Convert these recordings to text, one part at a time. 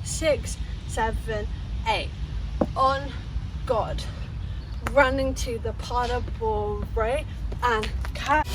6, 7, 8. On God. Running to the pas de bourrée and cat.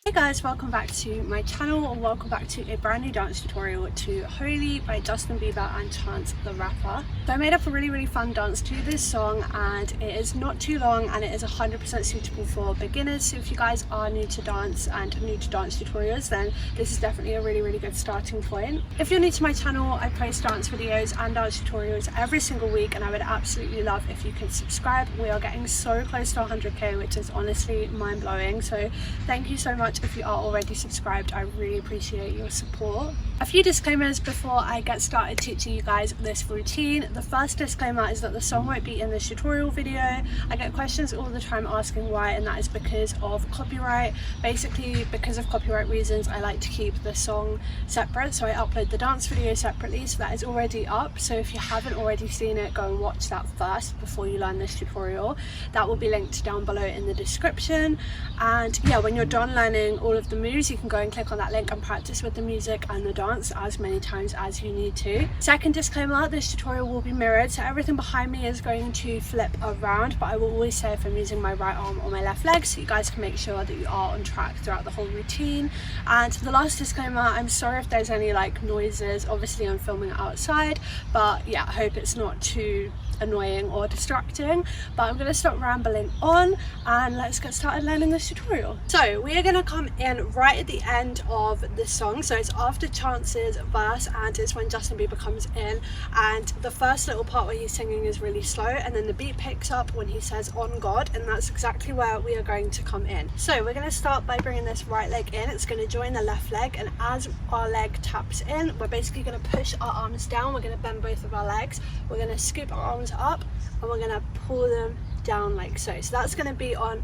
Hey guys, welcome back to my channel and welcome back to a brand new dance tutorial to Holy by Justin Bieber and Chance the Rapper. So I made up a really fun dance to this song, and it is not too long and it is 100% suitable for beginners. So if you guys are new to dance and new to dance tutorials, then this is definitely a really good starting point. If you're new to my channel, I post dance videos and dance tutorials every single week, and I would absolutely love if you could subscribe. We are getting so close to 100k, which is honestly mind-blowing, so thank you so much. If you are already subscribed, I really appreciate your support. A few disclaimers before I get started teaching you guys this routine. The first disclaimer is that the song won't be in this tutorial video. I get questions all the time asking why, and that is because of copyright. Basically, because of copyright reasons, I like to keep the song separate, so I upload the dance video separately, so that is already up. So if you haven't already seen it, go and watch that first before you learn this tutorial. That will be linked down below in the description. And yeah, when you're done learning all of the moves, you can go and click on that link and practice with the music and the dance as many times as you need to. Second disclaimer, this tutorial will be mirrored, so everything behind me is going to flip around, but I will always say if I'm using my right arm or my left leg, so you guys can make sure that you are on track throughout the whole routine. And the last disclaimer, I'm sorry if there's any like noises, obviously I'm filming outside, but yeah, I hope it's not too annoying or distracting. But I'm going to stop rambling on and let's get started learning this tutorial. So we are going to come in right at the end of the song, so it's after Chance's verse and it's when Justin Bieber comes in, and the first little part where he's singing is really slow, and then the beat picks up when he says on God, and that's exactly where we are going to come in. So we're going to start by bringing this right leg in. It's going to join the left leg, and as our leg taps in, we're basically going to push our arms down. We're going to bend both of our legs, we're going to scoop our arms up, and we're going to pull them down like so. So that's going to be on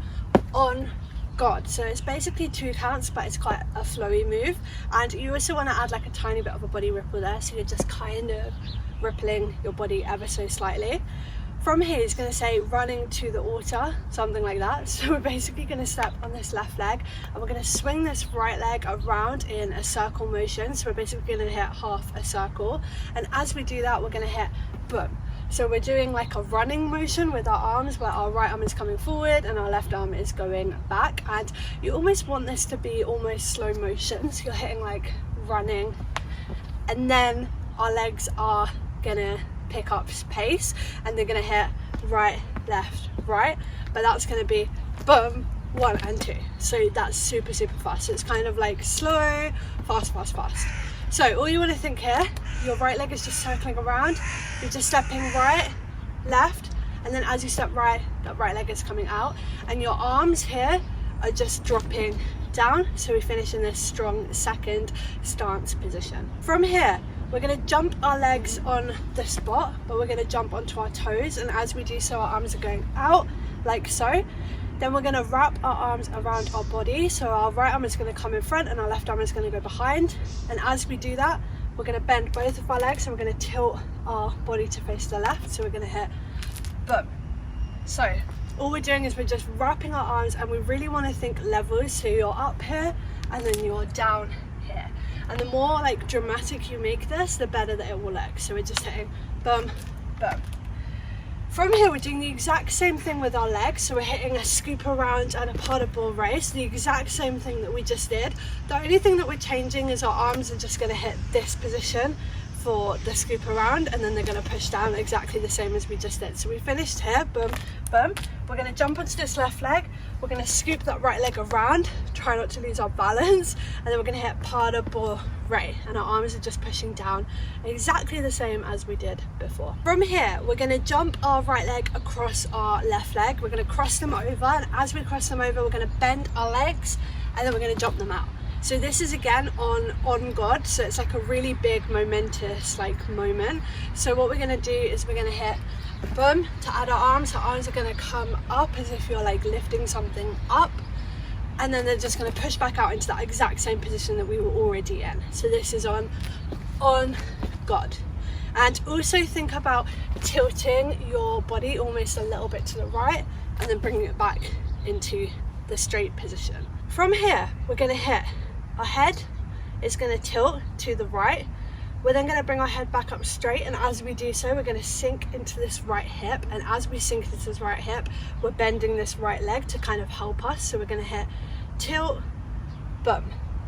God. So it's basically 2 counts, but it's quite a flowy move. And you also want to add like a tiny bit of a body ripple there, so you're just kind of rippling your body ever so slightly. From here, it's going to say running to the altar, something like that. So we're basically going to step on this left leg and we're going to swing this right leg around in a circle motion. So we're basically going to hit half a circle, and as we do that, we're going to hit boom. So we're doing like a running motion with our arms, where our right arm is coming forward and our left arm is going back, and you almost want this to be almost slow motion, so you're hitting like running, and then our legs are gonna pick up pace and they're gonna hit right, left, right, but that's gonna be boom, 1 and 2. So that's super fast. So it's kind of like slow, fast. So all you want to think here, your right leg is just circling around, you're just stepping right, left, and then as you step right, that right leg is coming out, and your arms here are just dropping down, so we finish in this strong second stance position. From here, we're going to jump our legs on the spot, but we're going to jump onto our toes, and as we do so, our arms are going out like so. Then we're going to wrap our arms around our body, so our right arm is going to come in front and our left arm is going to go behind, and as we do that, we're going to bend both of our legs and we're going to tilt our body to face the left, so we're going to hit boom. So all we're doing is we're just wrapping our arms, and we really want to think levels, so you're up here and then you're down here, and the more like dramatic you make this, the better that it will look. So we're just hitting boom, boom. From here, we're doing the exact same thing with our legs, so we're hitting a scoop around and a pas de bourrée, the exact same thing that we just did. The only thing that we're changing is our arms are just going to hit this position for the scoop around, and then they're going to push down exactly the same as we just did. So we finished here, boom, boom. We're going to jump onto this left leg, we're going to scoop that right leg around, try not to lose our balance, and then we're going to hit pas de bourrée, and our arms are just pushing down exactly the same as we did before. From here, we're going to jump our right leg across our left leg, we're going to cross them over, and as we cross them over, we're going to bend our legs, and then we're going to jump them out. So this is again on God, so it's like a really big momentous like moment. So what we're going to do is we're going to hit boom to add our arms. Our arms are going to come up as if you're like lifting something up, and then they're just going to push back out into that exact same position that we were already in. So this is on God. And also think about tilting your body almost a little bit to the right and then bringing it back into the straight position. From here, we're going to hit our head is going to tilt to the right. We're then going to bring our head back up straight, and as we do so, we're going to sink into this right hip, and as we sink into this right hip, we're bending this right leg to kind of help us. So we're going to hit tilt, boom.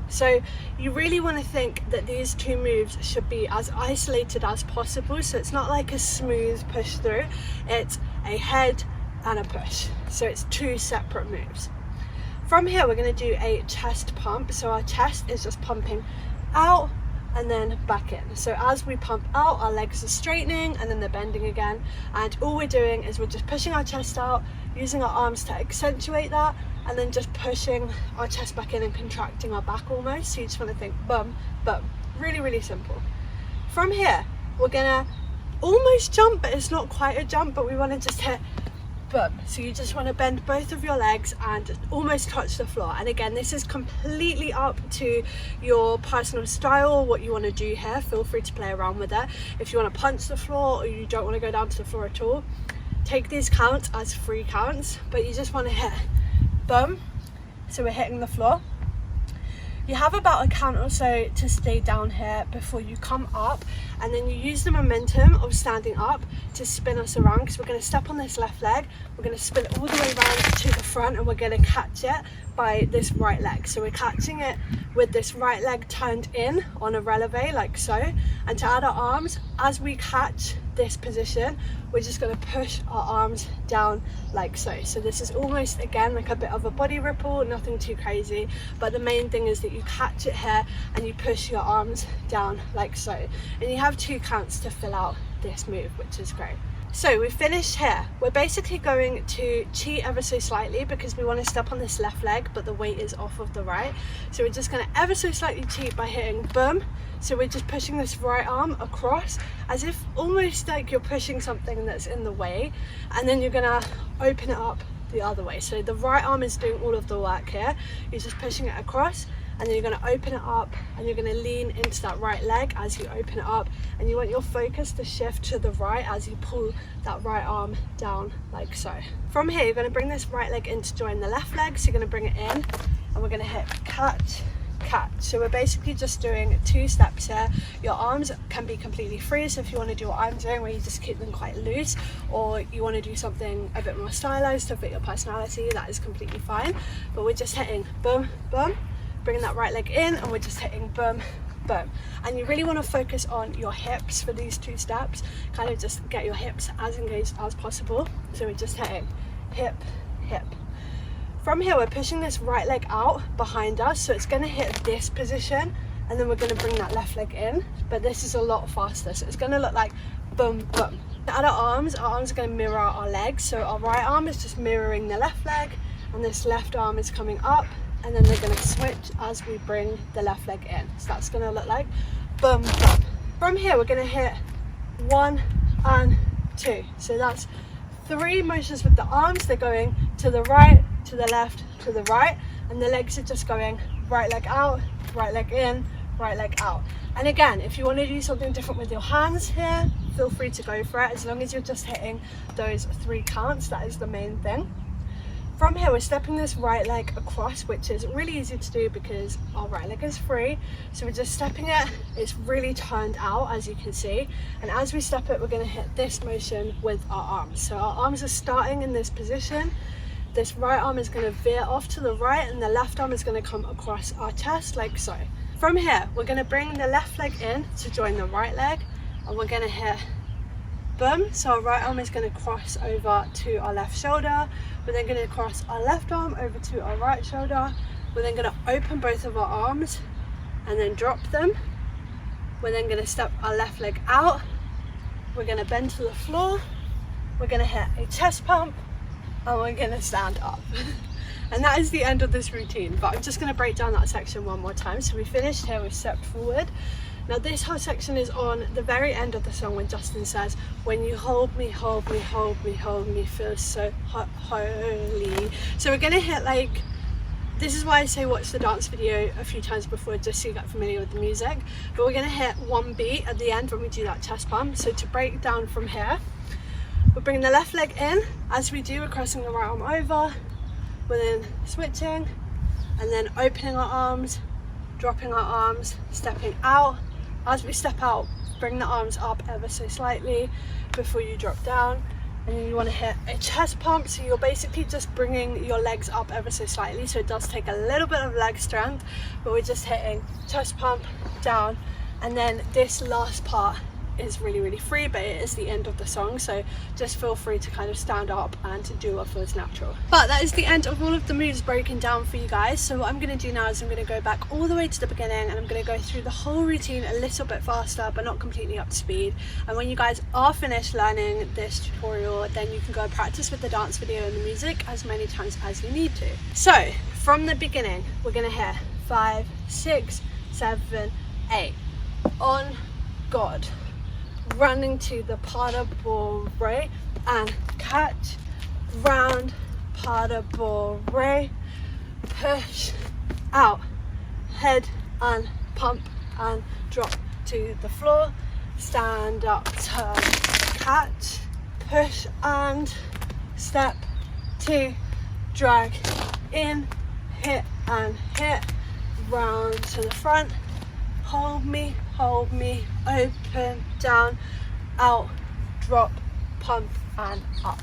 So you really want to think that these two moves should be as isolated as possible, so it's not like a smooth push through, it's a head and a push, so it's two separate moves. From here, we're going to do a chest pump, so our chest is just pumping out and then back in. So as we pump out, our legs are straightening and then they're bending again, and all we're doing is we're just pushing our chest out, using our arms to accentuate that, and then just pushing our chest back in and contracting our back almost. So you just want to think bum, bum. Really, really simple. From here, we're gonna almost jump, but it's not quite a jump, but we want to just hit bum. So you just want to bend both of your legs and almost touch the floor. And again, this is completely up to your personal style, what you want to do here. Feel free to play around with it. If you want to punch the floor or you don't want to go down to the floor at all, take these counts as free counts, but you just want to hit bum. So we're hitting the floor. You have about a count or so to stay down here before you come up, and then you use the momentum of standing up to spin us around, because we're going to step on this left leg, we're going to spin it all the way around to the front, and we're going to catch it by this right leg. So we're catching it with this right leg turned in on a releve like so, and to add our arms, as we catch this position, we're just going to push our arms down like so. So this is almost, again, like a bit of a body ripple, nothing too crazy, but the main thing is that you catch it here and you push your arms down like so, and you have 2 counts to fill out this move, which is great. So we've finished here. We're basically going to cheat ever so slightly because we want to step on this left leg, but the weight is off of the right. So we're just going to ever so slightly cheat by hitting boom. So we're just pushing this right arm across as if almost like you're pushing something that's in the way, and then you're going to open it up the other way. So the right arm is doing all of the work here. You're just pushing it across, and then you're going to open it up and you're going to lean into that right leg as you open it up, and you want your focus to shift to the right as you pull that right arm down like so. From here, you're going to bring this right leg in to join the left leg, so you're going to bring it in and we're going to hit catch, catch. So we're basically just doing 2 steps here. Your arms can be completely free, so if you want to do what I'm doing where you just keep them quite loose, or you want to do something a bit more stylized to fit your personality, that is completely fine. But we're just hitting boom, boom, bringing that right leg in, and we're just hitting boom, boom. And you really want to focus on your hips for these 2 steps, kind of just get your hips as engaged as possible. So we're just hitting hip, hip. From here, we're pushing this right leg out behind us, so it's going to hit this position, and then we're going to bring that left leg in, but this is a lot faster, so it's going to look like boom, boom. At our arms are going to mirror our legs, so our right arm is just mirroring the left leg, and this left arm is coming up, and then they're going to switch as we bring the left leg in. So that's going to look like boom, boom. From here, we're going to hit 1 and 2. So that's 3 motions with the arms. They're going to the right, to the left, to the right, and the legs are just going right leg out, right leg in, right leg out. And again, if you want to do something different with your hands here, feel free to go for it, as long as you're just hitting those 3 counts. That is the main thing. From here, we're stepping this right leg across, which is really easy to do because our right leg is free. So we're just stepping it. It's really turned out, as you can see. And as we step it, we're going to hit this motion with our arms. So our arms are starting in this position. This right arm is going to veer off to the right, and the left arm is going to come across our chest like so. From here, we're going to bring the left leg in to join the right leg, and we're going to hit boom. So our right arm is going to cross over to our left shoulder. We're then going to cross our left arm over to our right shoulder. We're then going to open both of our arms and then drop them. We're then going to step our left leg out. We're going to bend to the floor. We're going to hit a chest pump, and we're going to stand up. And that is the end of this routine, but I'm just going to break down that section one more time. So we finished here, we stepped forward. Now this whole section is on the very end of the song when Justin says, when you hold me, hold me, hold me, hold me, feels so holy. So we're going to hit like, this is why I say watch the dance video a few times before, just so you get familiar with the music. But we're going to hit 1 beat at the end when we do that chest bump. So to break down from here, we're bringing the left leg in. As we do, we're crossing the right arm over. we're then switching and then opening our arms, dropping our arms, stepping out. As we step out, bring the arms up ever so slightly before you drop down. And then you want to hit a chest pump, so you're basically just bringing your legs up ever so slightly, so it does take a little bit of leg strength, but we're just hitting chest pump, down. And then this last part is really free, but it is the end of the song, so just feel free to kind of stand up and to do what feels natural. But that is the end of all of the moves broken down for you guys. So what I'm going to do now is I'm going to go back all the way to the beginning, and I'm going to go through the whole routine a little bit faster, but not completely up to speed. And when you guys are finished learning this tutorial, then you can go practice with the dance video and the music as many times as you need to. So from the beginning, we're going to hit 5, 6, 7, 8. On God. Running to the pas de bourrée and catch, round, pas de bourrée, push, out, head and pump and drop to the floor, stand up, turn, catch, push and step, 2, drag, in, hit and hit, round to the front, hold me, open, down, out, drop, pump and up.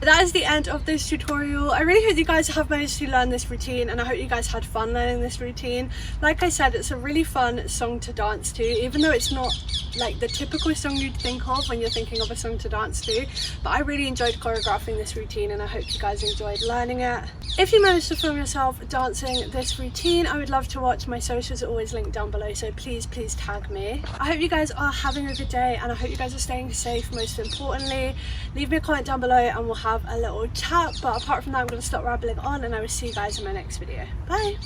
That is the end of this tutorial. I really hope you guys have managed to learn this routine, and I hope you guys had fun learning this routine. Like I said, it's a really fun song to dance to, even though it's not like the typical song you'd think of when you're thinking of a song to dance to. But I really enjoyed choreographing this routine, and I hope you guys enjoyed learning it. If you managed to film yourself dancing this routine, I would love to watch. My socials are always linked down below, so please tag me. I hope you guys are having a good day, and I hope you guys are staying safe most importantly. Leave me a comment down below and we'll have a little chat. But apart from that, I'm going to stop rambling on, and I will see you guys in my next video. Bye.